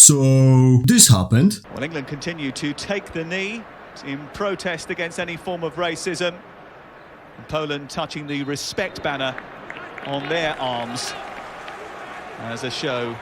So this happened. Well, England continue to take the knee in protest against any form of racism. And Poland touching the respect banner on their arms as a show.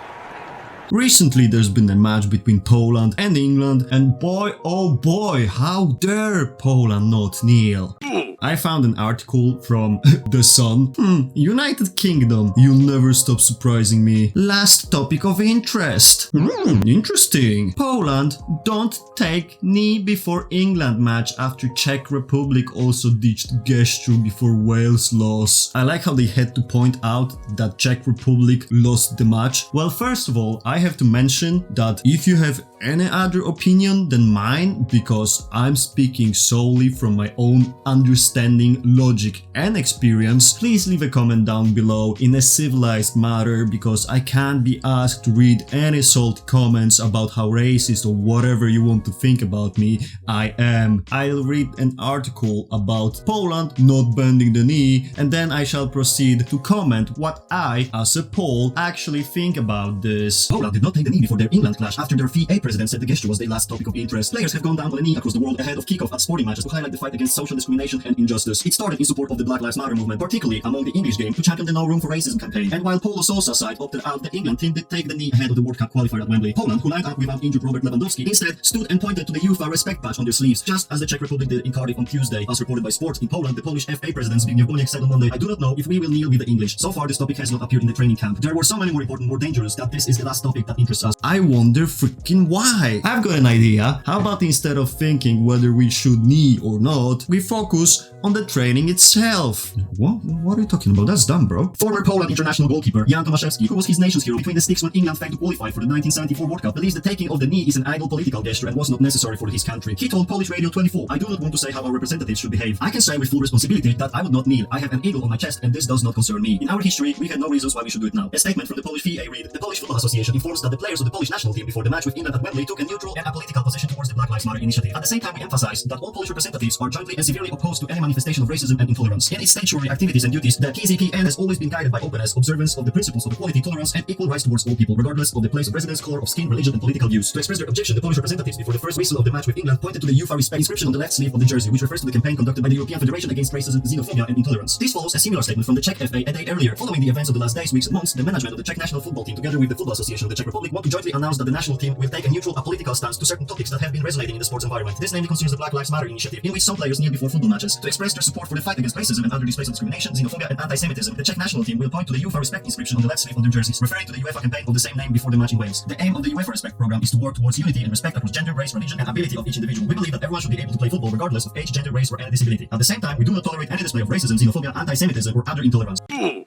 Recently there's been a match between Poland and England, and boy oh boy, how dare Poland not kneel. I found an article from The Sun. United Kingdom, you'll never stop surprising me. Last topic of interest. Interesting. Poland, don't take knee before England match after Czech Republic also ditched gesture before Wales loss. I like how they had to point out that Czech Republic lost the match. Well, first of all, I have to mention that if you have any other opinion than mine, because I'm speaking solely from my own understanding, logic and experience, please leave a comment down below in a civilized manner, because I can't be asked to read any salty comments about how racist or whatever you want to think about me I am. I'll read an article about Poland not bending the knee, and then I shall proceed to comment what I, as a Pole, actually think about this. Poland did not take the knee before their England clash after their FA president said the gesture was their last topic of interest. Players have gone down on a knee across the world ahead of kickoff at sporting matches to highlight the fight against social discrimination and injustice. It started in support of the Black Lives Matter movement, particularly among the English game, to champion the No Room for Racism campaign. And while Polo Sosa's side opted out, the England team did take the knee ahead of the World Cup qualifier at Wembley. Poland, who lined up without injured Robert Lewandowski, instead stood and pointed to the UEFA respect patch on their sleeves, just as the Czech Republic did in Cardiff on Tuesday. As reported by Sport, in Poland, the Polish FA president Zbigniew Boniek said on Monday, "I do not know if we will kneel with the English. So far, this topic has not appeared in the training camp. There were so many more important, more dangerous, that this is the last topic that interests us." I wonder freaking why. I've got an idea. How about instead of thinking whether we should knee or not, we focus on the training itself? What are you talking about? That's dumb, bro. Former Poland international goalkeeper Jan Tomaszewski, who was his nation's hero between the sticks when England failed to qualify for the 1974 World Cup, believes the taking of the knee is an idle political gesture and was not necessary for his country. He told Polish Radio 24, "I do not want to say how our representatives should behave. I can say with full responsibility that I would not kneel. I have an eagle on my chest and this does not concern me. In our history, we had no reasons why we should do it now." A statement from the Polish FA read, "The Polish Football Association informs that the players of the Polish national team before the match with England at Wembley took a neutral and apolitical position towards the Black Lives Matter initiative. At the same time, we emphasize that all Polish representatives are jointly and severely opposed to any manifestation of racism and intolerance. In its statutory activities and duties, the PZPN has always been guided by openness, observance of the principles of equality, tolerance, and equal rights towards all people, regardless of the place of residence, color of skin, religion, and political views." To express their objection, the Polish representatives before the first whistle of the match with England pointed to the UEFA respect inscription on the left sleeve of the jersey, which refers to the campaign conducted by the European Federation Against Racism, Xenophobia, and Intolerance. This follows a similar statement from the Czech FA a day earlier. Following the events of the last days, weeks, and months, the management of the Czech national football team, together with the Football Association of the Czech Republic, want to jointly announce that the national team will take a neutral, apolitical stance to certain topics that have been resonating in the sports environment. This namely concerns the Black Lives Matter initiative, in which some players kneel before football matches. To express their support for the fight against racism and other displays of discrimination, xenophobia, and anti-Semitism, the Czech national team will point to the UEFA respect inscription on the left sleeve of their jerseys, referring to the UEFA campaign of the same name before the match in Wales. The aim of the UEFA respect program is to work towards unity and respect across gender, race, religion, and ability of each individual. We believe that everyone should be able to play football regardless of age, gender, race, or any disability. At the same time, we do not tolerate any display of racism, xenophobia, anti-Semitism, or other intolerance.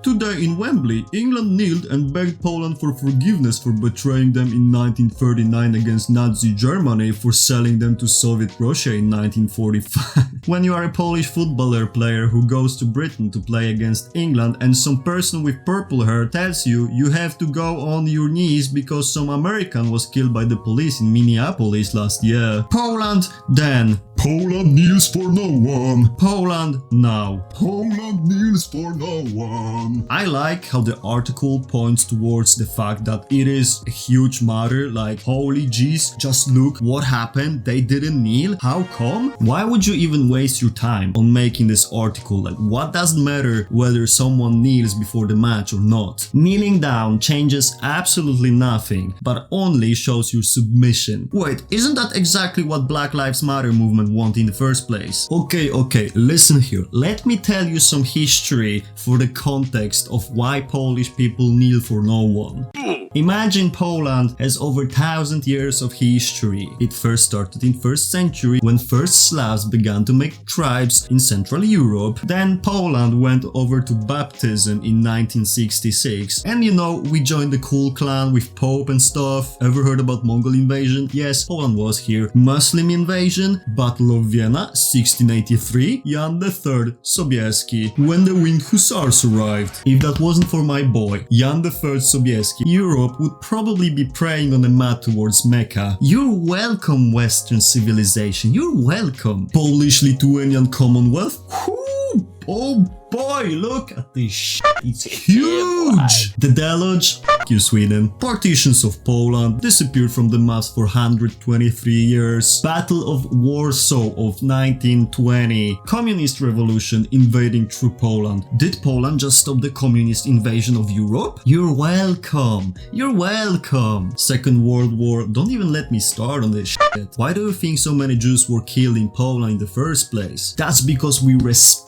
Today in Wembley, England kneeled and begged Poland for forgiveness for betraying them in 1939 against Nazi Germany, for selling them to Soviet Russia in 1945. When you are a Polish footballer player who goes to Britain to play against England and some person with purple hair tells you you have to go on your knees because some American was killed by the police in Minneapolis last year. Poland then. Poland kneels for no one. Poland now. Poland kneels for no one. I like how the article points towards the fact that it is a huge matter, like holy jeez, just look what happened, they didn't kneel, how come? Why would you even waste your time on making this article? Like, what does it matter whether someone kneels before the match or not? Kneeling down changes absolutely nothing, but only shows your submission. Wait, isn't that exactly what Black Lives Matter movement want in the first place? Okay, listen here. Let me tell you some history for the context of why Polish people kneel for no one. Imagine Poland has over 1,000 years of history. It first started in 1st century when first Slavs began to make tribes in Central Europe. Then Poland went over to baptism in 1966. And you know, we joined the cool clan with Pope and stuff. Ever heard about Mongol invasion? Yes, Poland was here. Muslim invasion, Battle of Vienna, 1683, Jan III Sobieski, when the Winged Hussars arrived. If that wasn't for my boy, Jan III Sobieski, Europe would probably be praying on a mat towards Mecca. You're welcome, Western civilization, you're welcome. Polish-Lithuanian Commonwealth? Whoo! Oh Boy, look at this shit. It's huge. The deluge, f*** you Sweden. Partitions of Poland disappeared from the maps for 123 years. Battle of Warsaw of 1920. Communist revolution invading through Poland. Did Poland just stop the communist invasion of Europe? You're welcome. You're welcome. Second World War. Don't even let me start on this shit. Why do you think so many Jews were killed in Poland in the first place? That's because we respect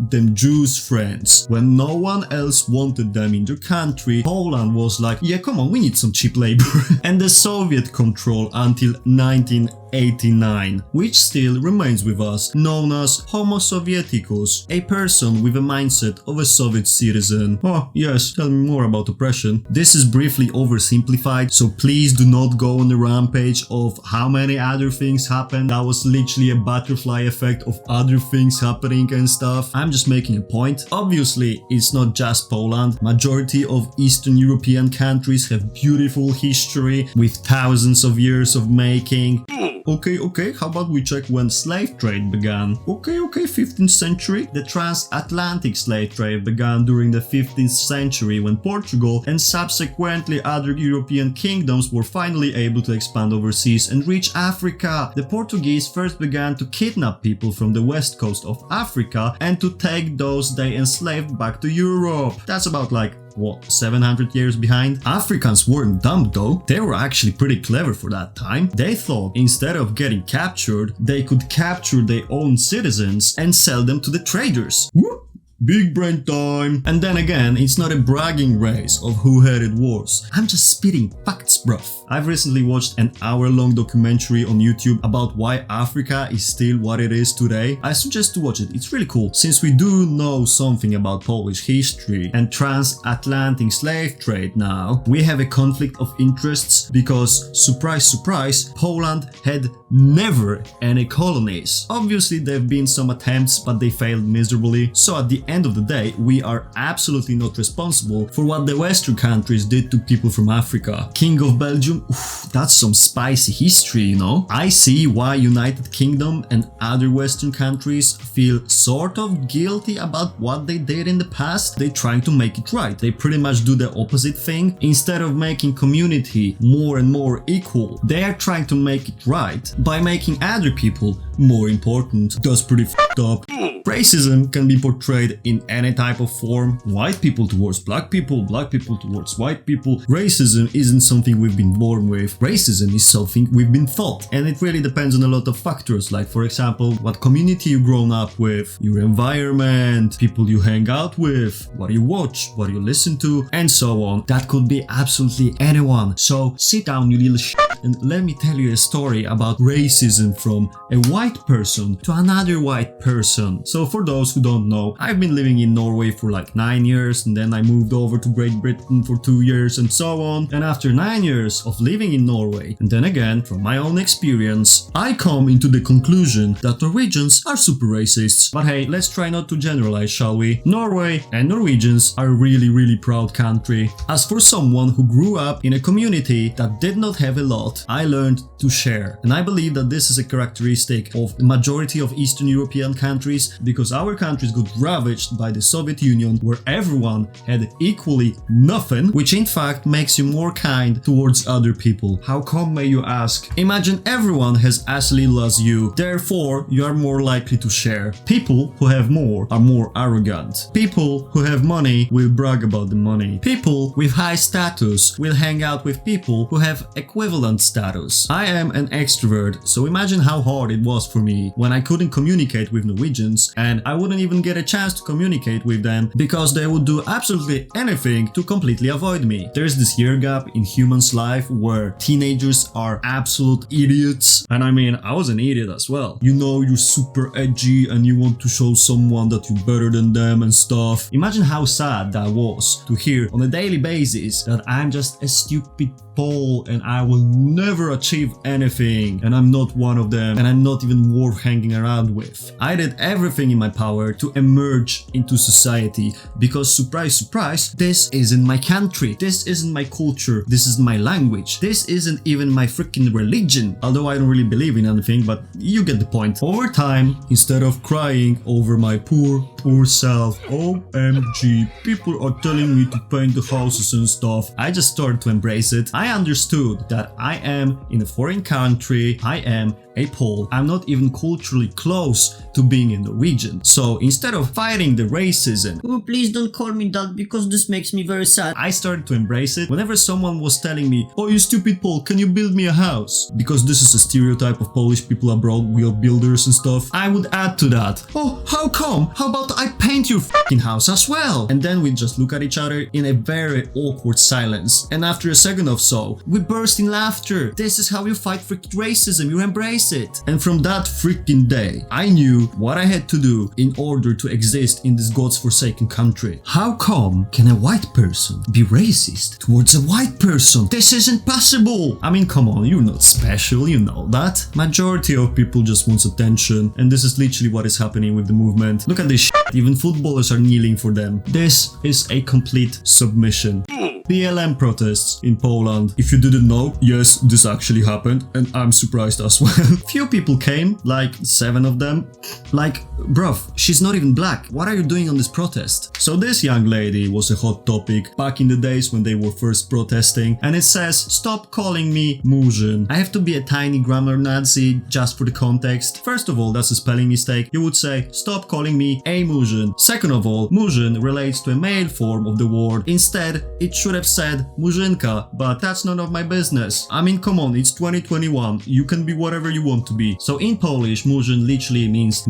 them Jews, friends. When no one else wanted them in their country, Poland was like, yeah, come on, we need some cheap labor. And the Soviet control until 1989, which still remains with us, known as Homo Sovieticus, a person with a mindset of a Soviet citizen. Oh, yes, tell me more about oppression. This is briefly oversimplified, so please do not go on the rampage of how many other things happened. That was literally a butterfly effect of other things happening and stuff. I'm just making a point. Obviously, it's not just Poland. Majority of Eastern European countries have beautiful history with thousands of years of making. Okay, how about we check when slave trade began? Okay, 15th century. The transatlantic slave trade began during the 15th century when Portugal and subsequently other European kingdoms were finally able to expand overseas and reach Africa. The Portuguese first began to kidnap people from the west coast of Africa and to take those they enslaved back to Europe. That's about like what, 700 years behind? Africans weren't dumb though, they were actually pretty clever for that time. They thought instead of getting captured, they could capture their own citizens and sell them to the traders. Whoop. Big brain time. And then again, it's not a bragging race of who headed wars. I'm just spitting facts, bruv. I've recently watched an hour-long documentary on YouTube about why Africa is still what it is today. I suggest to watch it, it's really cool. Since we do know something about Polish history and transatlantic slave trade now, we have a conflict of interests because, surprise, surprise, Poland had never any colonies. Obviously, there have been some attempts, but they failed miserably. So at the end of the day, we are absolutely not responsible for what the Western countries did to people from Africa. King of Belgium, oof, that's some spicy history, you know? I see why United Kingdom and other Western countries feel sort of guilty about what they did in the past. They're trying to make it right. They pretty much do the opposite thing. Instead of making community more and more equal, they are trying to make it right by making other people more important. That's pretty f***ed up. Racism can be portrayed in any type of form. White people towards black people towards white people. Racism isn't something we've been born with. Racism is something we've been taught. And it really depends on a lot of factors, like for example, what community you've grown up with, your environment, people you hang out with, what you watch, what you listen to, and so on. That could be absolutely anyone. So sit down, you little shit, and let me tell you a story about racism from a white person to another white person. So for those who don't know, I've been living in Norway for like 9 years, and then I moved over to Great Britain for 2 years and so on. And after 9 years of living in Norway, and then again from my own experience, I come into the conclusion that Norwegians are super racists. But hey, let's try not to generalize, shall we? Norway and Norwegians are a really proud country. As for someone who grew up in a community that did not have a lot, I learned to share. And I believe that this is a characteristic of the majority of Eastern European countries, because our countries got ravaged by the Soviet Union, where everyone had equally nothing, which in fact makes you more kind towards other people. How come, may you ask? Imagine everyone has as little as you, therefore you are more likely to share. People who have more are more arrogant. People who have money will brag about the money. People with high status will hang out with people who have equivalent status. I am an extrovert, so imagine how hard it was for me when I couldn't communicate with Norwegians, and I wouldn't even get a chance to communicate with them because they would do absolutely anything to completely avoid me. There's this year gap in humans' life where teenagers are absolute idiots, and I mean, I was an idiot as well. You know, you're super edgy and you want to show someone that you're better than them and stuff. Imagine how sad that was to hear on a daily basis that I'm just a stupid Pole and I will never achieve anything, and I'm not one of them, and I'm not even even worth hanging around with. I did everything in my power to emerge into society because surprise, surprise, this isn't my country, this isn't my culture, this isn't my language, this isn't even my freaking religion. Although I don't really believe in anything, but you get the point. Over time, instead of crying over my poor self, OMG, people are telling me to paint the houses and stuff, I just started to embrace it. I understood that I am in a foreign country, I am a Pole. I'm not even culturally close to being a Norwegian. So instead of fighting the racism, Oh, please don't call me that because this makes me very sad. I started to embrace it. Whenever someone was telling me, oh, you stupid Pole, can you build me a house? Because this is a stereotype of Polish people abroad, we are builders and stuff. I would add to that, oh, how come? How about I paint your fucking house as well? And then we just look at each other in a very awkward silence. And after a second or so, we burst in laughter. This is how you fight freaking racism, you embrace it. And from that freaking day, I knew what I had to do in order to exist in this god's-forsaken country. How come can a white person be racist towards a white person? This isn't possible! I mean, come on, you're not special, you know that. Majority of people just want attention, and this is literally what is happening with the movement. Look at this shit, even footballers are kneeling for them. This is a complete submission. BLM protests in Poland. If you didn't know, yes, this actually happened, and I'm surprised as well. Few people came, like 7 of them. Like, bruv, she's not even black. What are you doing on this protest? So this young lady was a hot topic back in the days when they were first protesting, and it says, stop calling me Murzyn. I have to be a tiny grammar Nazi just for the context. First of all, that's a spelling mistake. You would say, stop calling me a Murzyn. Second of all, Murzyn relates to a male form of the word. Instead, it should have said Murzynka, but that's none of my business. I mean, come on, it's 2021. You can be whatever you want to be. So in Polish, Murzyn literally means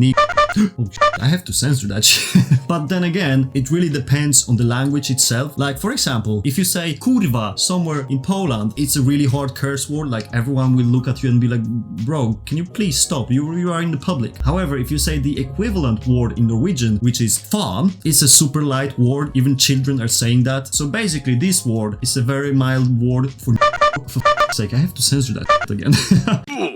oh shit, I have to censor that shit. But then again, it really depends on the language itself. Like, for example, if you say kurwa somewhere in Poland, it's a really hard curse word, like everyone will look at you and be like, bro, can you please stop? You are in the public. However, if you say the equivalent word in Norwegian, which is faen, it's a super light word, even children are saying that. So basically, this word is a very mild word for sake, I have to censor that again.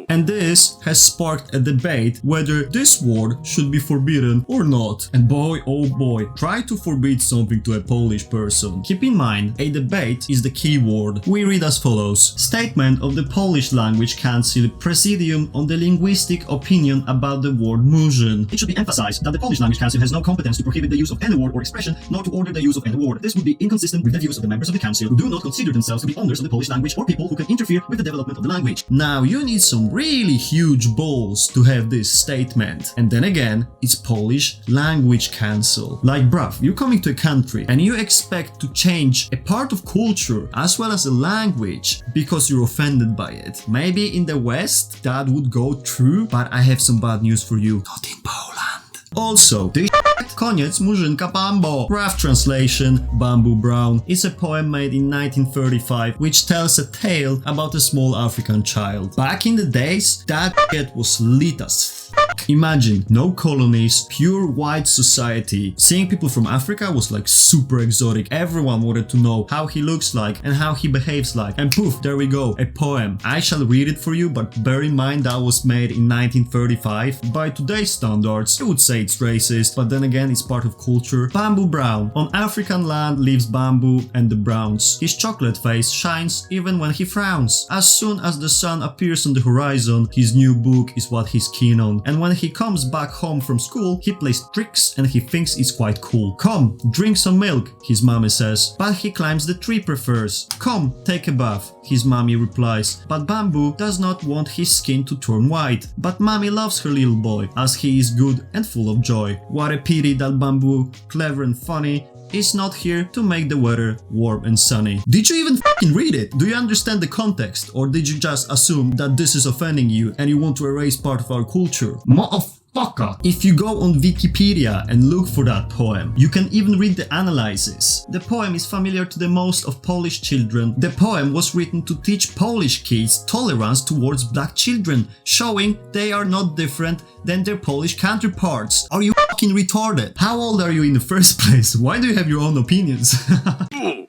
And this has sparked a debate whether this word should be forbidden or not. And boy, oh boy, try to forbid something to a Polish person. Keep in mind, a debate is the key word. We read as follows. Statement of the Polish Language Council Presidium on the linguistic opinion about the word Murzyn. It should be emphasized that the Polish Language Council has no competence to prohibit the use of any word or expression, nor to order the use of any word. This would be inconsistent with the views of the members of the council who do not consider themselves to be owners of the Polish language or people who can interfere with the development of the language. Now, you need some really huge balls to have this statement. And then again, it's Polish Language Council. Like, bruv, you're coming to a country and you expect to change a part of culture as well as a language because you're offended by it. Maybe in the West that would go through, but I have some bad news for you. Not in Poland. Also, this Koniec Murzynka Bambo. Rough translation, Bamboo Brown, is a poem made in 1935 which tells a tale about a small African child. Back in the days, that shit was lit as fuck. Imagine, no colonies, pure white society. Seeing people from Africa was like super exotic. Everyone wanted to know how he looks like and how he behaves like. And poof, there we go, a poem. I shall read it for you, but bear in mind that was made in 1935. By today's standards, I would say it's racist, but then again, it's part of culture. Bamboo Brown. On African land lives Bamboo and the Browns. His chocolate face shines even when he frowns. As soon as the sun appears on the horizon, his new book is what he's keen on. And when he comes back home from school, he plays tricks and he thinks it's quite cool. Come, drink some milk, his mommy says. But he climbs the tree prefers. Come, take a bath, his mommy replies. But Bamboo does not want his skin to turn white. But mommy loves her little boy, as he is good and full of joy. What a pity that Bamboo, clever and funny, is not here to make the weather warm and sunny. Did you even fucking read it? Do you understand the context? Or did you just assume that this is offending you and you want to erase part of our culture? Motherfucker! If you go on Wikipedia and look for that poem, you can even read the analysis. The poem is familiar to the most of Polish children. The poem was written to teach Polish kids tolerance towards black children, showing they are not different than their Polish counterparts. Are you fucking retarded. How old are you in the first place? Why do you have your own opinions?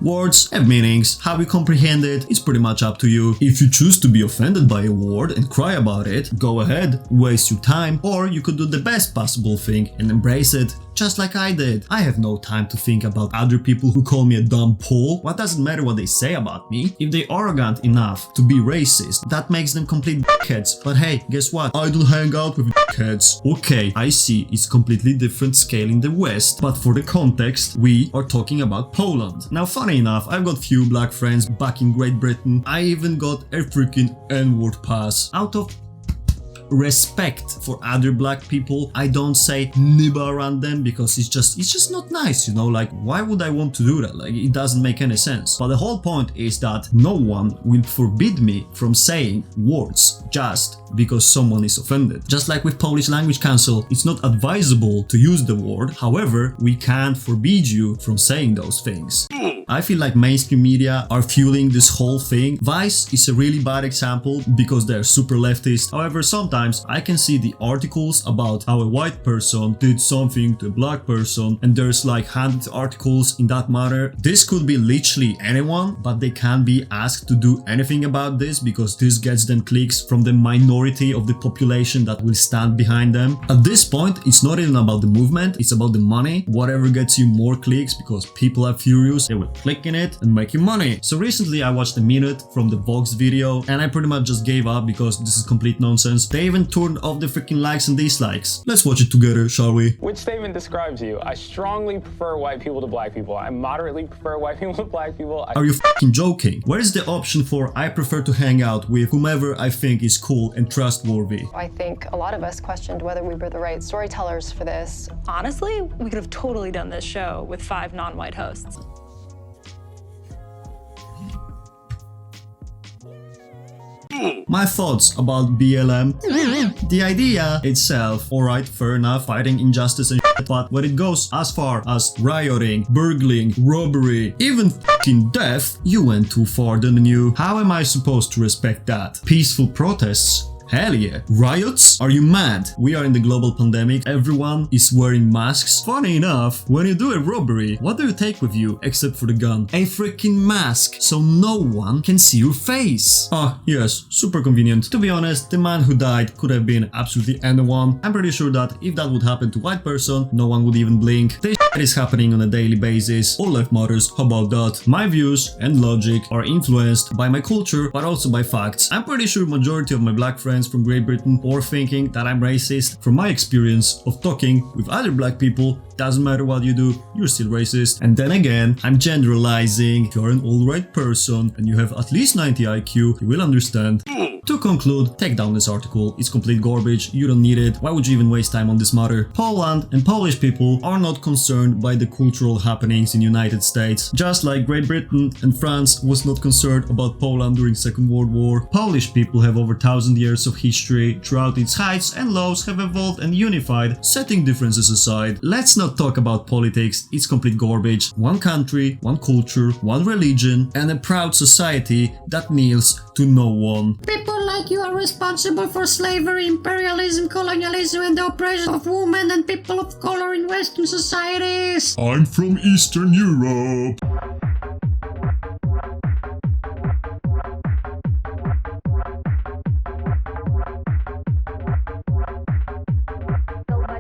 Words have meanings. How you comprehend it is pretty much up to you. If you choose to be offended by a word and cry about it, go ahead, waste your time, or you could do the best possible thing and embrace it, just like I did. I have no time to think about other people who call me a dumb Pole. What does it matter what they say about me? If they're arrogant enough to be racist, that makes them complete dickheads. But hey, guess what? I don't hang out with dickheads. Okay, I see it's completely different scale in the West, but for the context, we are talking about Poland. Now, funny enough, I've got few black friends back in Great Britain. I even got a freaking N-word pass. Out of respect for other black people, I don't say nibba around them because it's just not nice, you know, like why would I want to do that? Like it doesn't make any sense. But the whole point is that no one will forbid me from saying words just because someone is offended. Just like with Polish Language Council, it's not advisable to use the word, however, we can't forbid you from saying those things. I feel like mainstream media are fueling this whole thing. Vice is a really bad example because they're super leftist. However, sometimes I can see the articles about how a white person did something to a black person and there's like 100 articles in that matter. This could be literally anyone, but they can't be asked to do anything about this because this gets them clicks from the minority of the population that will stand behind them. At this point, it's not even about the movement, it's about the money. Whatever gets you more clicks because people are furious, they will click in it and make you money. So recently I watched a minute from the Vox video and I pretty much just gave up because this is complete nonsense. They even turned off the freaking likes and dislikes. Let's watch it together, shall we? Which statement describes you? I strongly prefer white people to black people. I moderately prefer white people to black people. Are you fucking joking? Where is the option for I prefer to hang out with whomever I think is cool and trustworthy? I think a lot of us questioned whether we were the right storytellers for this. Honestly, we could have totally done this show with 5 non-white hosts. My thoughts about BLM. The idea itself, alright, fair enough, fighting injustice and shit, but when it goes as far as rioting, burgling, robbery, even fucking death, you went too far, didn't you? How am I supposed to respect that? Peaceful protests? Hell yeah. Riots? Are you mad? We are in the global pandemic. Everyone is wearing masks. Funny enough, when you do a robbery, what do you take with you except for the gun? A freaking mask, so no one can see your face. Ah, yes, super convenient. To be honest, the man who died could have been absolutely anyone. I'm pretty sure that if that would happen to a white person, no one would even blink. This shit is happening on a daily basis. All life matters, how about that? My views and logic are influenced by my culture, but also by facts. I'm pretty sure majority of my black friends from Great Britain or thinking that I'm racist. From my experience of talking with other black people, doesn't matter what you do, you're still racist. And then again, I'm generalizing. If you're an alright person and you have at least 90 IQ, you will understand. To conclude, take down this article. It's complete garbage. You don't need it. Why would you even waste time on this matter? Poland and Polish people are not concerned by the cultural happenings in United States. Just like Great Britain and France was not concerned about Poland during Second World War. Polish people have over 1,000 years of history. Throughout its heights and lows have evolved and unified, setting differences aside. Let's not talk about politics. It's complete garbage. One country, one culture, one religion, and a proud society that kneels to no one. People like you are responsible for slavery, imperialism, colonialism, and the oppression of women and people of color in Western societies. I'm from Eastern Europe.